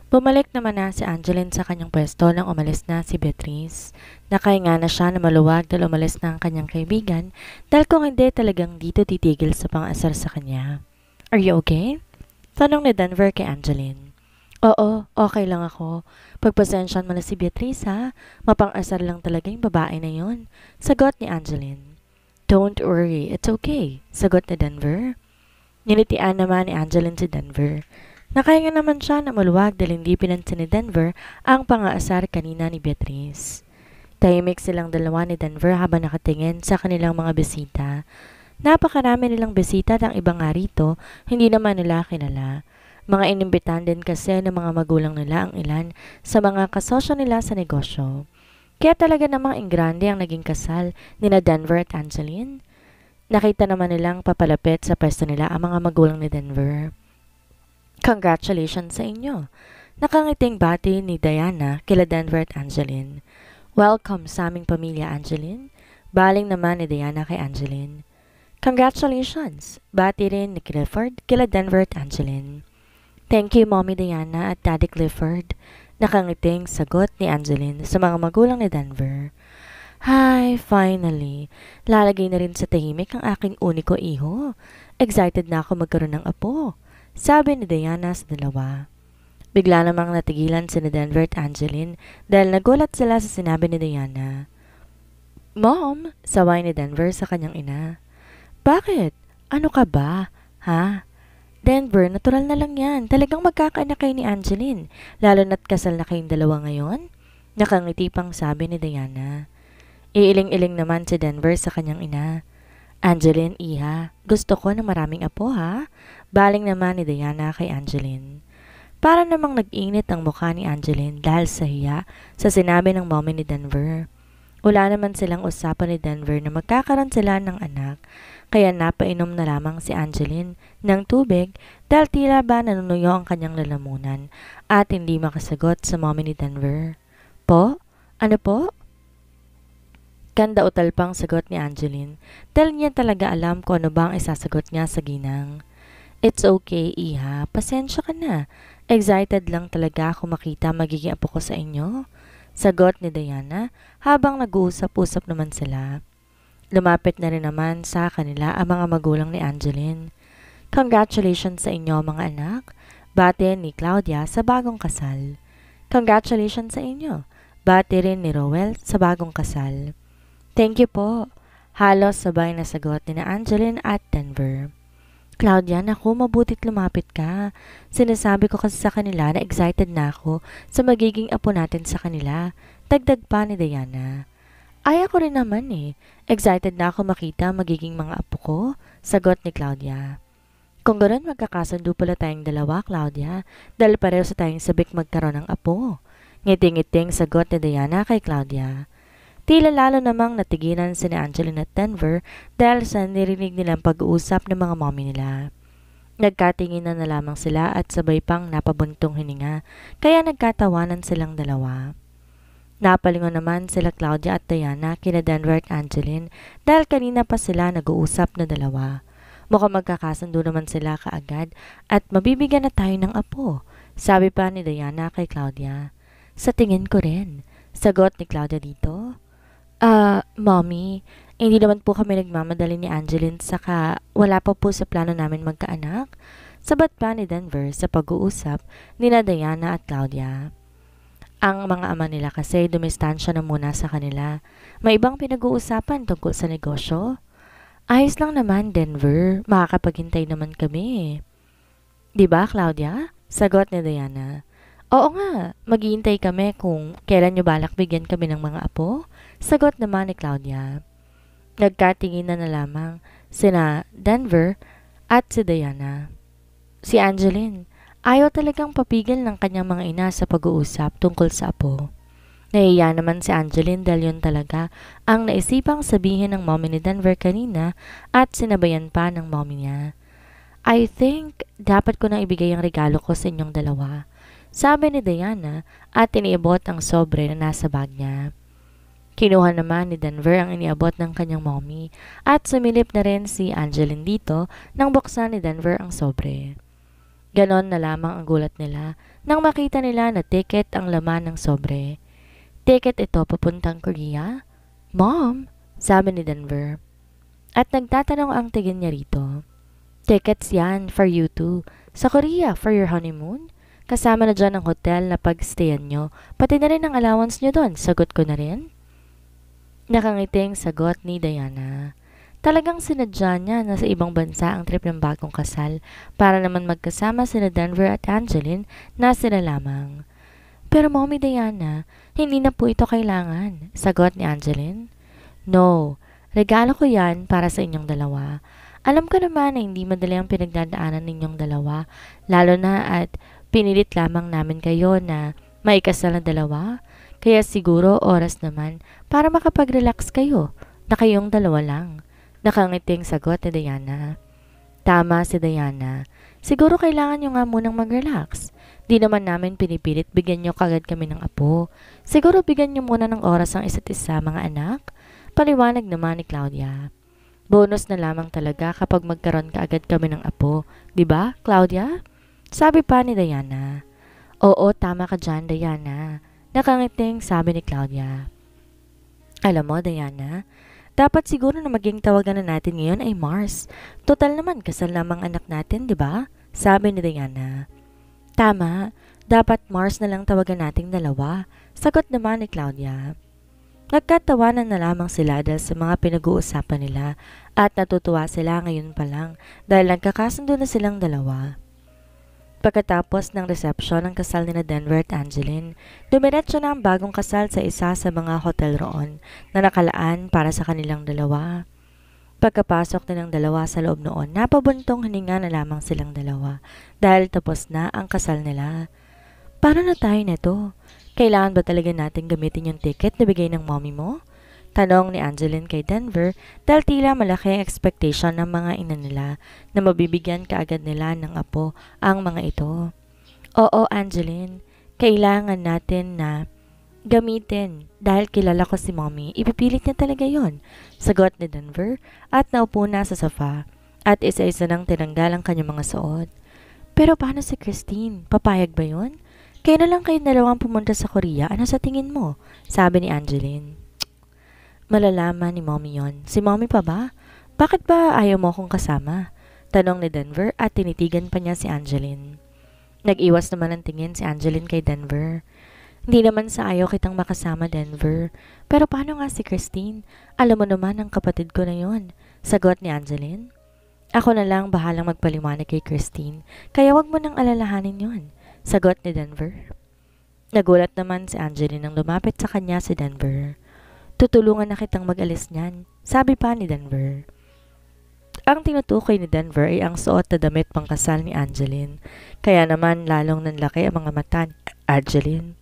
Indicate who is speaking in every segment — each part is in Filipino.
Speaker 1: Bumalik naman na si Angeline sa kanyang pwesto nang umalis na si Beatrice. Nakahinga na siya na maluwag dahil umalis na ang kanyang kaibigan dahil kung hindi talagang dito titigil sa pang-asar sa kanya. Are you okay? Tanong ni Denver kay Angeline. Oo, okay lang ako. Pagpasensyahan mo na si Beatrice ha. Mapang-asar lang talaga yung babae na yon. Sagot ni Angeline. Don't worry, it's okay. Sagot ni Denver. Nilitian naman ni Angeline si Denver. Nakahinga naman siya na maluwag dahil hindi pinansin ni Denver ang pang-aasar kanina ni Beatrice. Tahimik silang dalawa ni Denver habang nakatingin sa kanilang mga bisita. Napakarami nilang bisita at ang iba nga rito, hindi naman nila kilala. Mga inimbitan din kasi ng mga magulang nila ang ilan sa mga kasosyo nila sa negosyo. Kaya talaga namang ingrande ang naging kasal ni na Denver at Angeline. Nakita naman nilang papalapit sa pwesto nila ang mga magulang ni Denver. Congratulations sa inyo. Nakangiting bati ni Diana kila Denver at Angeline. Welcome sa aming pamilya, Angeline. Baling naman ni Diana kay Angeline. Congratulations! Bati rin ni Clifford kila Denver at Angeline. Thank you, Mommy Diana at Daddy Clifford. Nakangiting sagot ni Angeline sa mga magulang ni Denver. Hi, finally. Lalagay na rin sa tahimik ang aking uniko iho. Excited na ako magkaroon ng apo. Sabi ni Diana sa dalawa. Bigla namang natigilan si Denver at Angeline dahil nagulat sila sa sinabi ni Diana. Mom, saway ni Denver sa kanyang ina. Bakit? Ano ka ba? Ha? Denver, natural na lang yan. Talagang magkakaanak kayo ni Angeline, lalo na't kasal na kayong dalawa ngayon? Nakangiti pang sabi ni Diana. Iiling-iling naman si Denver sa kanyang ina. Angeline, iha, gusto ko na maraming apo ha? Baling naman ni Diana kay Angeline. Para namang nag-init ang mukha ni Angeline dahil sa hiya sa sinabi ng mommy ni Denver. Wala naman silang usapan ni Denver na magkakaroon sila ng anak, kaya napainom na lamang si Angeline ng tubig dahil tila ba nanunuyo ang kanyang lalamunan at hindi makasagot sa mommy ni Denver. Po? Ano po? Kanda utal pang sagot ni Angeline dahil niya talaga alam kung ano bang isasagot niya sa ginang. It's okay, iha. Pasensya ka na. Excited lang talaga ako makita magiging apo ko sa inyo. Sagot ni Diana habang nag-uusap-usap naman sila. Lumapit na rin naman sa kanila ang mga magulang ni Angeline. Congratulations sa inyo mga anak. Bate ni Claudia sa bagong kasal. Congratulations sa inyo. Bate rin ni Rowell sa bagong kasal. Thank you po. Halos sabay na sagot ni na Angeline at Denver. Claudia, naku, mabutit lumapit ka. Sinasabi ko kasi sa kanila na excited na ako sa magiging apo natin sa kanila. Dagdag pa ni Diana. Ay, ako rin naman eh. Excited na ako makita magiging mga apo ko. Sagot ni Claudia. Kung ganoon magkakasundo pala tayong dalawa, Claudia, dahil pareho sa tayong sabik magkaroon ng apo. Ngiting-ngiting sagot ni Diana kay Claudia. Tila lalo namang natigilan si Angeline at Denver dahil sa nirinig nilang pag-uusap ng mga mommy nila. Nagkatinginan na lamang sila at sabay pang napabuntong hininga, kaya nagkatawanan silang dalawa. Napalingon naman sila Claudia at Diana kina Denver at Angeline dahil kanina pa sila nag-uusap na dalawa. Mukhang magkakasundo naman sila kaagad at mabibigyan na tayo ng apo, sabi pa ni Diana kay Claudia. Sa tingin ko rin, sagot ni Claudia dito. Mommy, hindi naman po kami nagmamadali ni Angeline saka wala pa po sa plano namin magkaanak. Sabat pa ni Denver sa pag-uusap ni na Diana at Claudia. Ang mga ama nila kasi dumistansya na muna sa kanila. May ibang pinag-uusapan tungkol sa negosyo. Ayos lang naman, Denver. Makakapaghintay naman kami. Di ba, Claudia? Sagot ni Diana. Oo nga, maghihintay kami kung kailan nyo balak bigyan kami ng mga apo. Sagot naman ni Claudia. Nagkatinginan na lamang sina Denver at si Diana. Si Angeline, ayaw talagang papigil ng kanyang mga ina sa pag-uusap tungkol sa apo. Nahiya naman si Angeline dahil yun talaga ang naisipang sabihin ng mommy ni Denver kanina at sinabayan pa ng mommy niya. I think dapat ko nang ibigay ang regalo ko sa inyong dalawa. Sabi ni Diana at iniabot ang sobre na nasa bag niya. Kinuha naman ni Denver ang iniabot ng kanyang mommy at sumilip na rin si Angeline dito nang buksan ni Denver ang sobre. Ganon na lamang ang gulat nila nang makita nila na ticket ang laman ng sobre. Ticket ito papuntang Korea? Mom, sabi ni Denver. At nagtatanong ang tingin niya rito. Tickets yan for you too. Sa Korea for your honeymoon? Kasama na dyan ang hotel na pag-stayan nyo, pati na rin ang allowance nyo doon. Sagot ko na rin. Nakangiting sagot ni Diana. Talagang sinadya niya na sa ibang bansa ang trip ng bagong kasal para naman magkasama sina Denver at Angeline na sila lamang. Pero Mommy Diana, hindi na po ito kailangan, sagot ni Angeline. No, regalo ko yan para sa inyong dalawa. Alam ko naman na hindi madali ang pinagdadaanan ninyong dalawa, lalo na at pinilit lamang namin kayo na maikasal na dalawa. Kaya siguro oras naman para makapag-relax kayo na kayong dalawa lang. Nakangiting sagot ni Diana. Tama si Diana. Siguro kailangan nyo nga munang mag-relax. Di naman namin pinipilit bigyan nyo kagad kami ng apo. Siguro bigyan nyo muna ng oras ang isa't isa mga anak. Paliwanag naman ni Claudia. Bonus na lamang talaga kapag magkaroon kaagad kami ng apo. Diba, Claudia? Sabi pa ni Diana. Oo, tama ka dyan, Diana. Nakangiting sabi ni Claudia. Alam mo, Diana, dapat siguro na maging tawagan na natin ngayon ay Mars. Total naman, kasal lamang anak natin, diba? Sabi ni Diana. Tama, dapat Mars na lang tawagan nating dalawa. Sagot naman ni Claudia. Nagkatawanan na lamang sila dahil sa mga pinag-uusapan nila at natutuwa sila ngayon pa lang dahil nagkakasundo na silang dalawa. Pagkatapos ng resepsyon ng kasal ni Denver at Angeline, dumiretso na ang bagong kasal sa isa sa mga hotel roon na nakalaan para sa kanilang dalawa. Pagkapasok nilang dalawa sa loob noon, napabuntong hininga na lamang silang dalawa dahil tapos na ang kasal nila. Paano na tayo neto? Kailangan ba talaga natin gamitin yung ticket na bigay ng mommy mo? Tanong ni Angeline kay Denver dahil tila malaki ang expectation ng mga ina nila na mabibigyan kaagad nila ng apo ang mga ito. Oo, Angeline, kailangan natin na gamitin dahil kilala ko si mommy. Ipipilit niya talaga yon, sagot ni Denver at naupo na sa sofa at isa-isa nang tinanggal ang kanyang mga suot. Pero paano si Christine? Papayag ba yon? Kaya na lang kayong dalawang pumunta sa Korea. Ano sa tingin mo? Sabi ni Angeline. Malalaman ni mommy yon. Si mommy pa ba? Bakit ba ayaw mo akong kasama? Tanong ni Denver at tinitigan pa niya si Angeline. Nag-iwas naman ang tingin si Angeline kay Denver. Hindi naman sa ayaw kitang makasama, Denver. Pero paano nga si Christine? Alam mo naman ang kapatid ko na yon. Sagot ni Angeline. Ako na lang bahalang magpaliwanag kay Christine. Kaya wag mo nang alalahanin yon. Sagot ni Denver. Nagulat naman si Angeline nang lumapit sa kanya si Denver. Tutulungan na kitang mag-alis niyan, sabi pa ni Denver. Ang tinutukoy ni Denver ay ang suot na damit pangkasal ni Angeline. Kaya naman lalong nanlaki ang mga mata ni Angeline.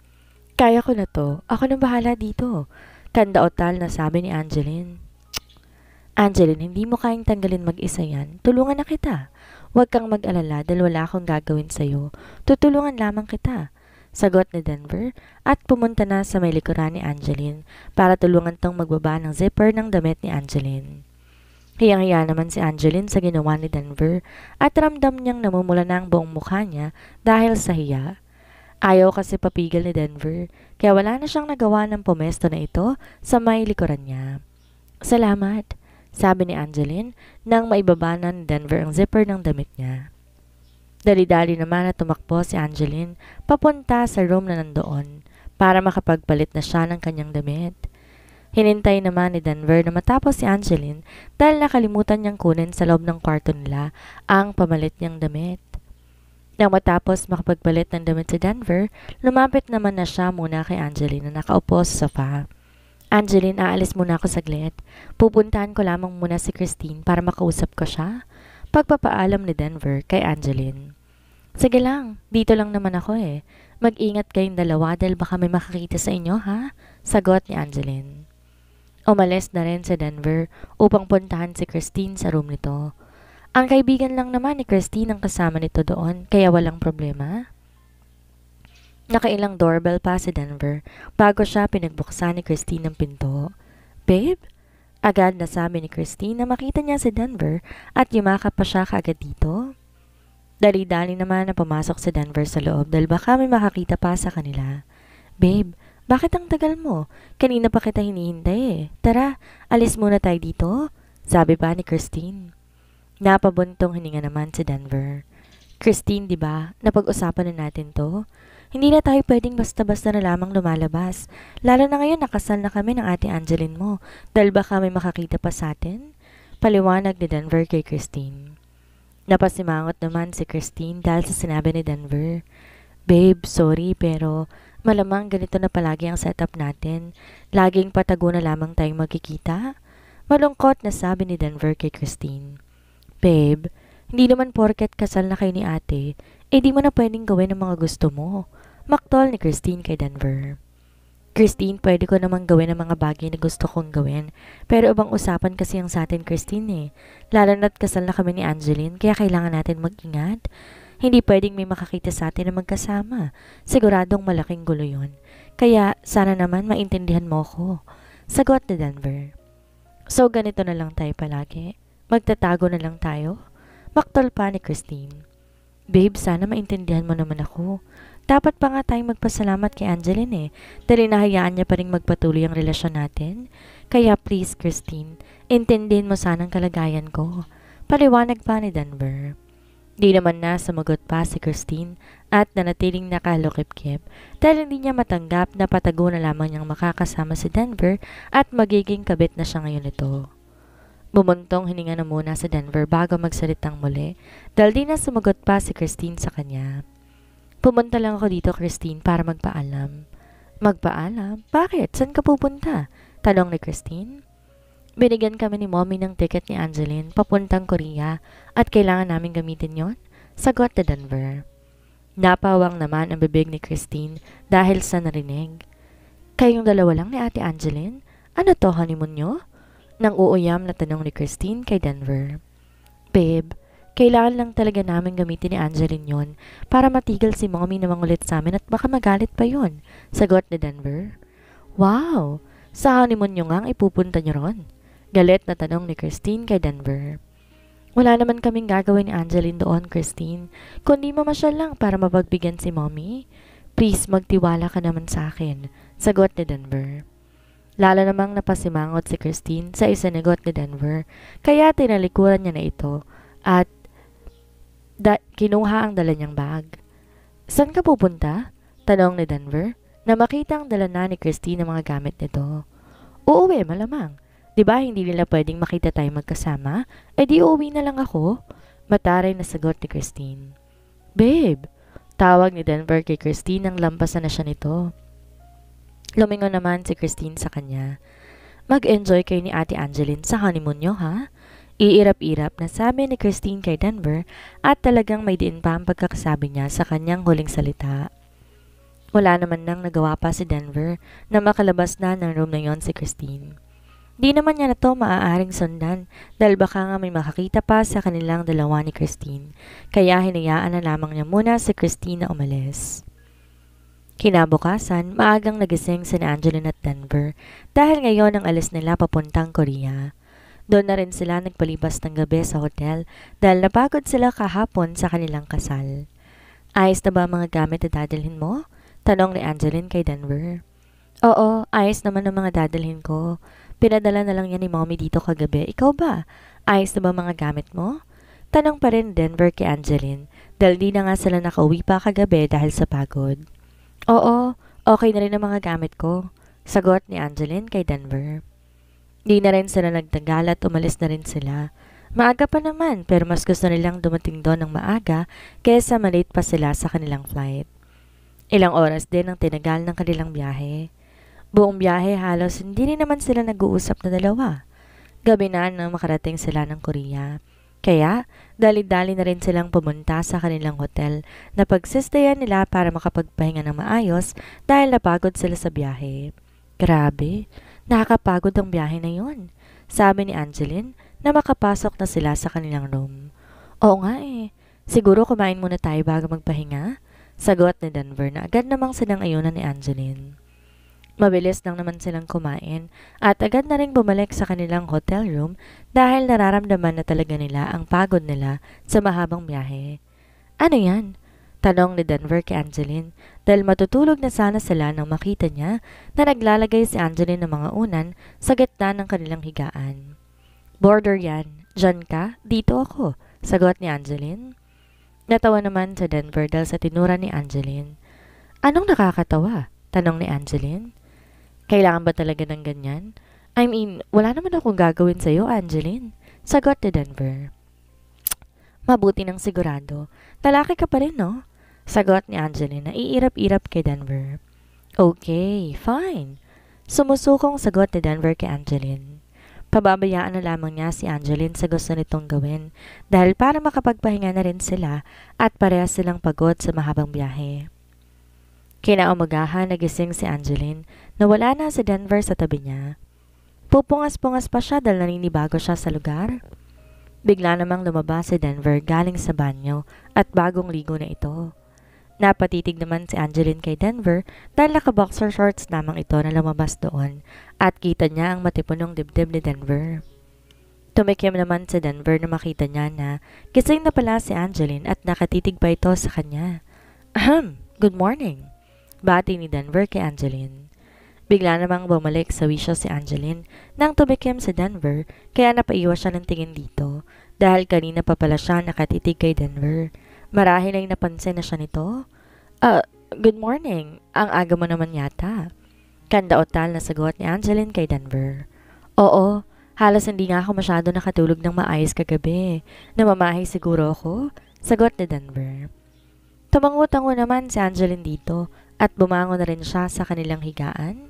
Speaker 1: Kaya ko na to, ako nang bahala dito. Kandaotal na sabi ni Angeline. Angeline, hindi mo kayang tanggalin mag-isa yan. Tulungan na kita. Huwag kang mag-alala dahil wala akong gagawin sa'yo. Tutulungan lamang kita. Sagot ni Denver at pumunta na sa may likuran ni Angeline para tulungan tong magbaba ng zipper ng damit ni Angeline. Hiyang-hiya naman si Angeline sa ginawa ni Denver at ramdam niyang namumula na ang buong mukha niya dahil sa hiya. Ayaw kasi papigil ni Denver kaya wala na siyang nagawa ng pumesto na ito sa may likuran niya. Salamat, sabi ni Angeline nang maibaba na ni Denver ang zipper ng damit niya. Dali-dali naman na tumakbo si Angeline papunta sa room na nandoon para makapagpalit na siya ng kanyang damit. Hinintay naman ni Denver na matapos si Angeline dahil nakalimutan niyang kunin sa loob ng kwarto nila ang pamalit niyang damit. Nang matapos makapagpalit ng damit si Denver, lumapit naman na siya muna kay Angeline na nakaupo sa sofa. Angeline, aalis muna ako saglit. Pupuntahan ko lamang muna si Christine para makausap ko siya. Pagpapaalam ni Denver kay Angeline. Sige lang, dito lang naman ako eh. Mag-ingat kayong dalawa dahil baka may makakita sa inyo ha? Sagot ni Angeline. Umalis na rin si Denver upang puntahan si Christine sa room nito. Ang kaibigan lang naman ni Christine ang kasama nito doon kaya walang problema. Nakailang doorbell pa si Denver bago siya pinagbuksan ni Christine ng pinto. Babe? Agad nasabi ni Christine na makita niya si Denver at yumakap pa siya kaagad dito. Dali-dali naman na pumasok si Denver sa loob dahil baka may makakita pa sa kanila. Babe, bakit ang tagal mo? Kanina pa kita hinihintay eh. Tara, alis muna tayo dito. Sabi pa ni Christine. Napabuntong hininga naman si Denver. Christine, di ba? Napag-usapan na natin to. Hindi na tayo pwedeng basta-basta na lamang lumalabas. Lalo na ngayon nakasal na kami ng ate Angeline mo. Dahil baka may makakita pa sa atin? Paliwanag ni Denver kay Christine. Napasimangot naman si Christine dahil sa sinabi ni Denver. Babe, sorry pero malamang ganito na palagi ang setup natin. Laging patago na lamang tayong magkikita. Malungkot na sabi ni Denver kay Christine. Babe, hindi naman porket kasal na kayo ni ate, di mo na pwedeng gawin ang mga gusto mo. Maktol ni Christine kay Denver. Christine, pwede ko namang gawin ang mga bagay na gusto kong gawin. Pero ibang usapan kasi ang sa atin, Christine eh. Lalo na't kasal na kami ni Angeline, kaya kailangan natin mag-ingat. Hindi pwedeng may makakita sa atin na magkasama. Siguradong malaking gulo yun. Kaya sana naman maintindihan mo ko. Sagot ni Denver. So ganito na lang tayo palagi. Magtatago na lang tayo. Maktol pa ni Christine. Babe, sana maintindihan mo naman ako. Dapat pa nga tayong magpasalamat kay Angeline eh. Dahil nahayaan niya pa rin magpatuloy ang relasyon natin. Kaya please, Christine, intindihin mo sana ang kalagayan ko. Paliwanag pa ni Denver. Di naman na sumagot pa si Christine at nanatiling nakalukip-kip dahil hindi niya matanggap na patago na lamang niyang makakasama si Denver at magiging kabit na siya ngayon ito. Bumuntong hininga na muna sa Denver bago magsalitang muli dahil di na sumagot pa si Christine sa kanya. Pumunta lang ako dito, Christine, para magpaalam. Magpaalam? Bakit? Saan ka pupunta? Tanong ni Christine. Binigyan kami ni Mommy ng ticket ni Angeline papuntang Korea at kailangan namin gamitin yon. Sagot ni Denver. Napawang naman ang bibig ni Christine dahil sa narinig. Kayong dalawa lang ni Ate Angeline? Ano to, honeymoon nyo? Nang uuyam na tanong ni Christine kay Denver. Babe, kailangan lang talaga namin gamitin ni Angeline yon para matigil si Mommy na mangulit sa amin at baka magalit pa yon. Sagot ni Denver. Wow! Sa honeymoon nyo nga ang ipupunta nyo ron? Galit na tanong ni Christine kay Denver. Wala naman kaming gagawin ni Angeline doon, Christine, kundi mamasyal lang para mapagbigyan si Mommy. Please, magtiwala ka naman sa akin. Sagot ni Denver. Lalo namang napasimangot si Christine sa isinagot ni Denver, kaya tinalikuran niya na ito at kinuha ang dala niyang bag. Saan ka pupunta? Tanong ni Denver na makita ang dala na ni Christine ang mga gamit nito. Uuwi, malamang. Diba hindi nila pwedeng makita tayo magkasama? Di uuwi na lang ako. Mataray na sagot ni Christine. Babe, tawag ni Denver kay Christine nang lampasan na siya nito. Lumingon naman si Christine sa kanya. Mag-enjoy kayo ni Ate Angeline sa honeymoon nyo, ha? Iirap-irap na sabi ni Christine kay Denver at talagang may diin pa ang pagkakasabi niya sa kanyang huling salita. Wala naman nang nagawa pa si Denver na makalabas na ng room na yon si Christine. Di naman niya na to maaaring sundan dahil baka nga may makakita pa sa kanilang dalawa ni Christine. Kaya hinayaan na lamang niya muna si Christine na umalis. Kinabukasan, maagang nagising si Angeline at Denver dahil ngayon ang alis nila papuntang Korea. Doon na rin sila nagpalibas ng gabi sa hotel dahil napagod sila kahapon sa kanilang kasal. Ayos na ba ang mga gamit na dadalhin mo? Tanong ni Angeline kay Denver. Oo, ayos naman ang mga dadalhin ko. Pinadala na lang yan ni Mommy dito kagabi. Ikaw ba? Ayos na ba mga gamit mo? Tanong pa rin Denver kay Angeline dahil di na nga sila nakauwi pa kagabi dahil sa pagod. Oo, okay na rin ang mga gamit ko. Sagot ni Angeline kay Denver. Di na rin sila nagtagal at umalis na rin sila. Maaga pa naman pero mas gusto nilang dumating doon ng maaga kaysa malate pa sila sa kanilang flight. Ilang oras din ang tinagal ng kanilang biyahe. Buong biyahe halos hindi rin naman sila nag-uusap na dalawa. Gabi na nang makarating sila ng Korea. Kaya, dali-dali na rin silang pumunta sa kanilang hotel na pagsistayan nila para makapagpahinga ng maayos dahil napagod sila sa biyahe. Grabe, nakakapagod ang biyahe na yon, sabi ni Angeline na makapasok na sila sa kanilang room. Oo nga eh, siguro kumain muna tayo bago magpahinga, sagot ni Denver na agad namang sinang-ayunan ni Angeline. Mabilis lang naman silang kumain at agad na rin bumalik sa kanilang hotel room dahil nararamdaman na talaga nila ang pagod nila sa mahabang biyahe. Ano yan? Tanong ni Denver kay Angeline dahil matutulog na sana sila nang makita niya na naglalagay si Angeline ng mga unan sa gitna ng kanilang higaan. Border yan. Diyan ka? Dito ako. Sagot ni Angeline. Natawa naman sa Denver dahil sa tinura ni Angeline. Anong nakakatawa? Tanong ni Angeline. Kailangan ba talaga ng ganyan? I mean, wala naman akong gagawin sa'yo, Angeline. Sagot ni Denver. Mabuti ng sigurado. Lalaki ka pa rin, no? Sagot ni Angeline na iirap-irap kay Denver. Okay, fine. Sumusukong sagot ni Denver kay Angeline. Pababayaan na lamang niya si Angeline sa gusto nitong gawin dahil para makapagpahinga na rin sila at parehas silang pagod sa mahabang biyahe. Kinaumagahan nagising si Angeline na wala na si Denver sa tabi niya. Pupungas-pungas pa siya dahil naninibago siya sa lugar. Bigla namang lumabas si Denver galing sa banyo at bagong ligo na ito. Napatitig naman si Angeline kay Denver dahil naka-boxer shorts lamang ito na lumabas doon at kita niya ang matipunong dibdib ni Denver. Tumikim naman si Denver na makita niya na gising na pala si Angeline at nakatitig pa ito sa kanya. Ahem, good morning. Bati ni Denver kay Angeline. Bigla namang bumalik sa wisyo si Angeline nang tumikim si Denver kaya napaiwas siya ng tingin dito dahil kanina pa pala siya nakatitig kay Denver. Marahil ay napansin na siya nito. Good morning. Ang aga mo naman yata. Kandaotal na sagot ni Angeline kay Denver. Oo, halos hindi nga ako masyado nakatulog ng maayos kagabi. Namamahay siguro ako. Sagot ni Denver. Tumango-tango naman si Angeline dito at bumangon na rin siya sa kanilang higaan.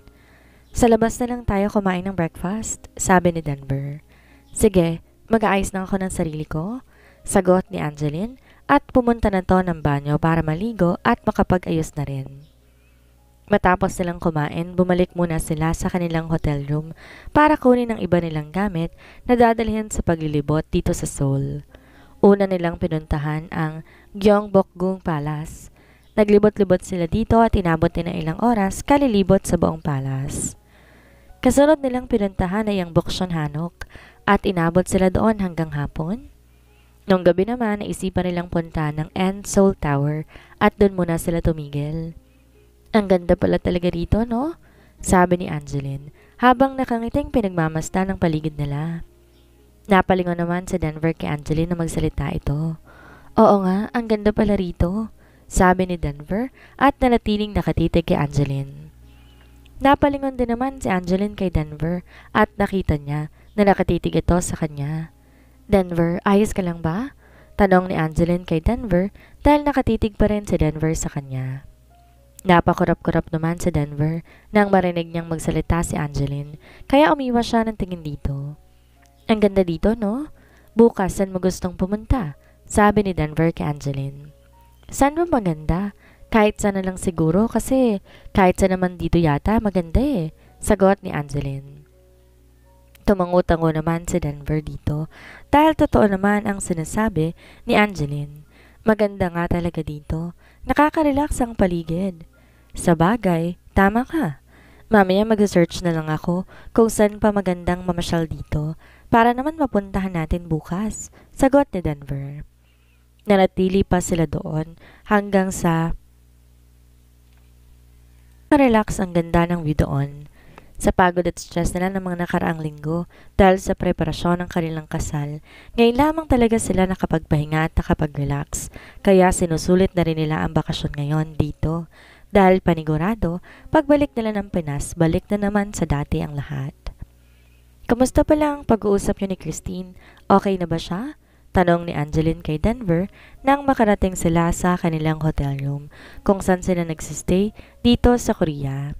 Speaker 1: Sa labas na lang tayo kumain ng breakfast, sabi ni Denver. Sige, mag-aayos na ako ng sarili ko. Sagot ni Angeline at pumunta na to ng banyo para maligo at makapag-ayos na rin. Matapos silang kumain, bumalik muna sila sa kanilang hotel room para kunin ang iba nilang gamit na dadalhin sa paglilibot dito sa Seoul. Una nilang pinuntahan ang Gyeongbokgung Palace. Naglibot-libot sila dito at inabot din ng ilang oras kalilibot sa buong palace. Kasunod nilang pinuntahan ay ang Buksan Hanok at inabot sila doon hanggang hapon. Nung gabi naman, naisipan nilang punta ng End Seoul Tower at doon muna sila tumigil. Ang ganda pala talaga rito, no? Sabi ni Angeline habang nakangiting pinagmamasdan ng paligid nila. Napalingon naman sa Denver kay Angeline na magsalita ito. Oo nga, ang ganda pala rito, sabi ni Denver at nanatiling nakatitig kay Angeline. Napalingon din naman si Angeline kay Denver at nakita niya na nakatitig ito sa kanya. Denver, ayos ka lang ba? Tanong ni Angeline kay Denver dahil nakatitig pa rin si Denver sa kanya. Napakurap-kurap naman si Denver nang marinig niyang magsalita si Angeline kaya umiwas siya ng tingin dito. Ang ganda dito, no? Bukas, saan mo gustong pumunta? Sabi ni Denver kay Angeline. Saan ba maganda? Kahit saan na lang siguro kasi kahit saan naman dito yata maganda eh. Sagot ni Angeline. Tumango-tango naman si Denver dito dahil totoo naman ang sinasabi ni Angeline. Maganda nga talaga dito. Nakaka-relax ang paligid. Sa bagay, tama ka. Mamaya mag-search na lang ako kung saan pa magandang mamasyal dito para naman mapuntahan natin bukas. Sagot ni Denver. Nanatili pa sila doon hanggang sa relax ang ganda ng view doon. Sa pagod at stress nila ng mga nakaraang linggo dahil sa preparasyon ng kanilang kasal, ngayon lamang talaga sila nakapagpahinga at nakapag-relax. Kaya sinusulit na rin nila ang bakasyon ngayon dito. Dahil panigurado, pagbalik nila ng Pinas, balik na naman sa dati ang lahat. Kamusta pala ang pag-uusap niyo ni Christine? Okay na ba siya? Tanong ni Angeline kay Denver nang makarating sila sa kanilang hotel room kung saan sila nagsistay dito sa Korea.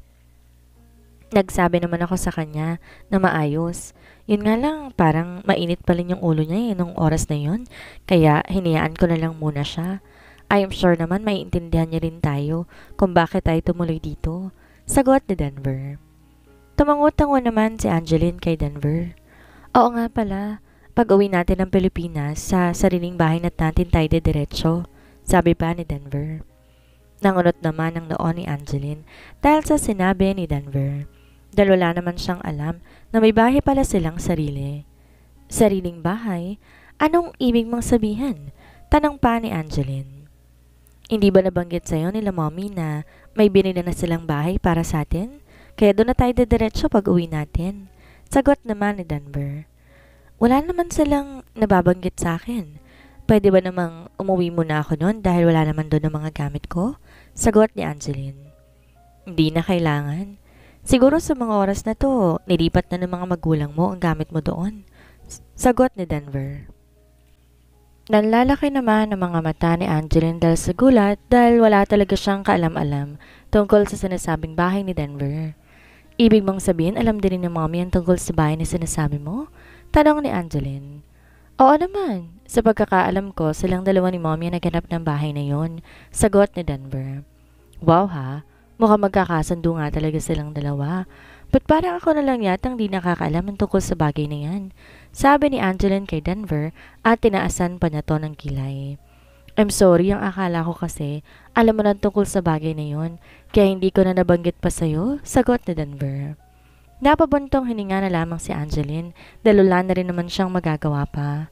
Speaker 1: Nagsabi naman ako sa kanya na maayos. Yun nga lang, parang mainit pa rin yung ulo niya nung oras na yun. Kaya hinayaan ko na lang muna siya. I am sure naman maiintindihan niya rin tayo kung bakit tayo tumuloy dito. Sagot ni Denver. Tumango-tango naman si Angeline kay Denver. Oo nga pala, pag-uwi natin ng Pilipinas sa sariling bahay natin tayo diretso. Sabi pa ni Denver. Nangunot naman ang noon ni Angeline dahil sa sinabi ni Denver. Dahil wala naman siyang alam na may bahay pala silang sarili. Sariling bahay? Anong ibig mong sabihin? Tanong pa ni Angeline. Hindi ba nabanggit sa'yo nila mommy na may binili na silang bahay para sa atin? Kaya doon na tayo didiretso pag uwi natin. Sagot naman ni Denver. Wala naman silang nababanggit sa akin. Pwede ba namang umuwi muna ako noon dahil wala naman doon ang mga gamit ko? Sagot ni Angeline. Hindi na kailangan. Siguro sa mga oras na to, nilipat na ng mga magulang mo ang gamit mo doon. Sagot ni Denver. Nanlalaki naman ang mga mata ni Angeline dahil sa gulat dahil wala talaga siyang kaalam-alam tungkol sa sinasabing bahay ni Denver. Ibig mong sabihin alam din ni mommy ang tungkol sa bahay na sinasabi mo? Tanong ni Angeline. Oo naman. Sa pagkakaalam ko, silang dalawa ni mommy ang naghanap ng bahay na yon. Sagot ni Denver. Wow ha, mukhang magkakasundo nga talaga silang dalawa. But parang ako na lang yatang di nakakaalam ang tungkol sa bagay na yan. Sabi ni Angeline kay Denver at tinaasan pa niya to ng kilay. I'm sorry, ang akala ko kasi alam mo na tungkol sa bagay na yon, kaya hindi ko na nabanggit pa sa'yo, sagot ni Denver. Napabuntong hininga na lamang si Angeline dahil wala na rin naman siyang magagawa pa.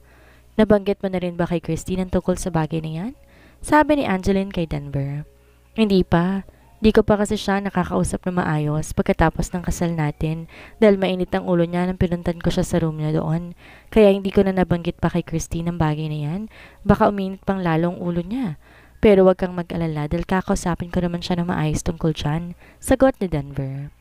Speaker 1: Nabanggit mo na rin ba kay Christine ang tungkol sa bagay na yan? Sabi ni Angeline kay Denver. Hindi pa. Di ko pa kasi siya nakakausap na maayos pagkatapos ng kasal natin dahil mainit ang ulo niya nang pinuntan ko siya sa room niya doon. Kaya hindi ko na nabanggit pa kay Christine ang bagay na yan. Baka uminit pang lalong ulo niya. Pero wag kang mag-alala dahil kakausapin ko naman siya na maayos tungkol dyan. Sagot ni Denver.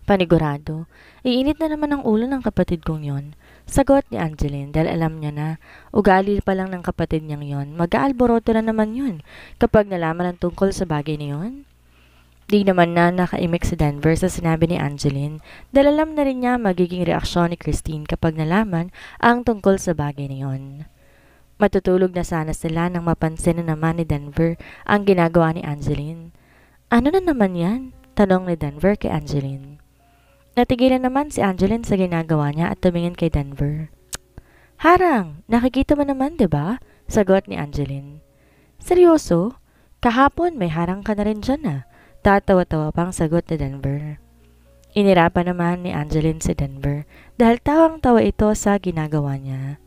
Speaker 1: Panigurado, iinit na naman ang ulo ng kapatid kong yon. Sagot ni Angeline dahil alam niya na ugali pa lang ng kapatid niyang yon. Mag-aalboroto na naman yun kapag nalaman ang tungkol sa bagay na yon. Di naman na nakaimik si Denver sa sinabi ni Angeline dahil alam na rin niya magiging reaksyon ni Christine kapag nalaman ang tungkol sa bagay na yon. Matutulog na sana sila nang mapansin na naman ni Denver ang ginagawa ni Angeline. Ano na naman yan? Tanong ni Denver kay Angeline. Natigilan naman si Angeline sa ginagawa niya at tumingin kay Denver. Harang, nakikita mo naman, 'di ba? Sagot ni Angeline. Seryoso? Kahapon may harang ka na rin dyan ah. Tatawa-tawa pang sagot ni Denver. Inirapan naman ni Angeline si Denver dahil tawang-tawa ito sa ginagawa niya.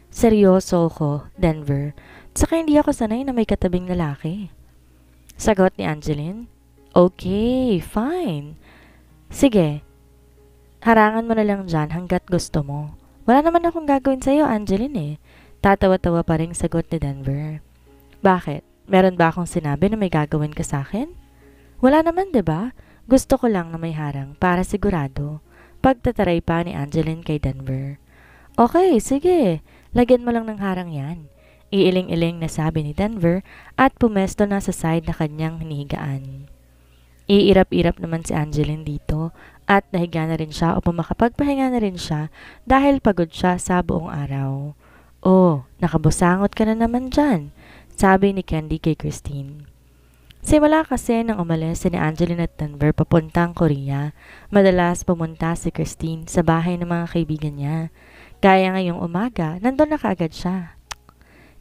Speaker 1: Seryoso ko, Denver. Tsaka hindi ako sanay na may katabing lalaki. Sagot ni Angeline. Okay, fine. Sige. Harangan mo na lang dyan hanggat gusto mo. Wala naman akong gagawin sa'yo, Angeline eh. Tatawa-tawa pa rin sagot ni Denver. Bakit? Meron ba akong sinabi na may gagawin ka sa akin? Wala naman, 'di ba? Gusto ko lang na may harang para sigurado. Pagtataray pa ni Angeline kay Denver. Okay, sige. Lagyan mo lang ng harang yan. Iiling-iling na sabi ni Denver at pumesto na sa side na kanyang hinihigaan. Iirap-irap naman si Angeline dito at nahiga na rin siya o makapagpahinga na rin siya dahil pagod siya sa buong araw. Oh, nakabusangot ka na naman dyan, sabi ni Candy kay Christine. Simula kasi nang umalis si Angeline at Denver papuntang Korea, madalas pumunta si Christine sa bahay ng mga kaibigan niya. Kaya ngayong umaga, nandun na kaagad siya.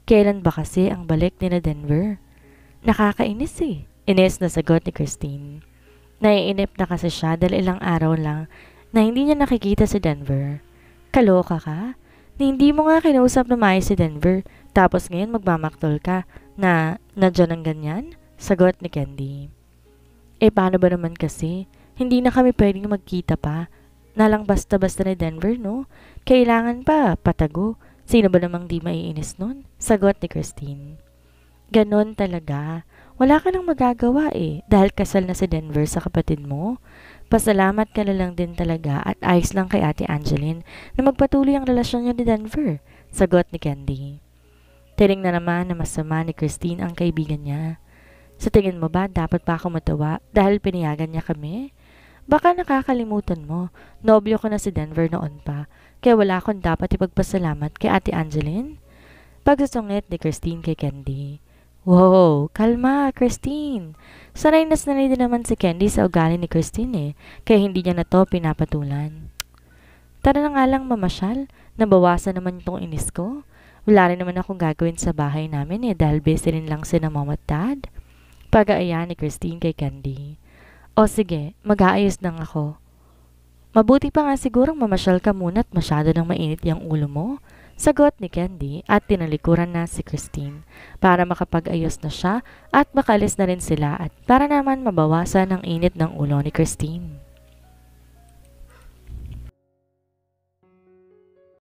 Speaker 1: Kailan ba kasi ang balik ni Denver? Nakakainis eh. Inis na sagot ni Christine. Naiinip na kasi siya dahil ilang araw lang na hindi niya nakikita si Denver. Kaloka ka? Na hindi mo nga kinausap na maayos si Denver tapos ngayon magmamaktol ka na nadyan ang ganyan? Sagot ni Candy. Eh paano ba naman kasi? Hindi na kami pwedeng magkita pa. Nalang basta-basta ni Denver, no? Kailangan pa, patago. Sino ba namang di maiinis nun? Sagot ni Christine. Ganon talaga. Wala ka nang magagawa eh, dahil kasal na si Denver sa kapatid mo. Pasalamat ka na lang din talaga at ayos lang kay Ate Angeline na magpatuloy ang relasyon niyo ni Denver, sagot ni Candy. Tinignan naman na masama ni Christine ang kaibigan niya. Sa tingin mo ba dapat pa ako matawa dahil pinayagan niya kami? Baka nakakalimutan mo, nobyo ko na si Denver noon pa, kaya wala akong dapat ipagpasalamat kay Ate Angeline? Pagsusungit ni Christine kay Candy. Wow, kalma, Christine. Sanay din naman si Candy sa ugali ni Christine eh, kaya hindi niya na to pinapatulan. Tara na nga lang mamasyal, nabawasan naman itong inis ko. Wala rin naman akong gagawin sa bahay namin eh dahil busy rin lang sina mom at dad. Pag-aaya ni Christine kay Candy. O sige, mag-aayos lang ako. Mabuti pa nga sigurong mamasyal ka muna at masyado nang mainit yung ulo mo, Sagot ni Candy at tinalikuran na si Christine para makapag-ayos na siya at makalis na rin sila at para naman mabawasan ang init ng ulo ni Christine.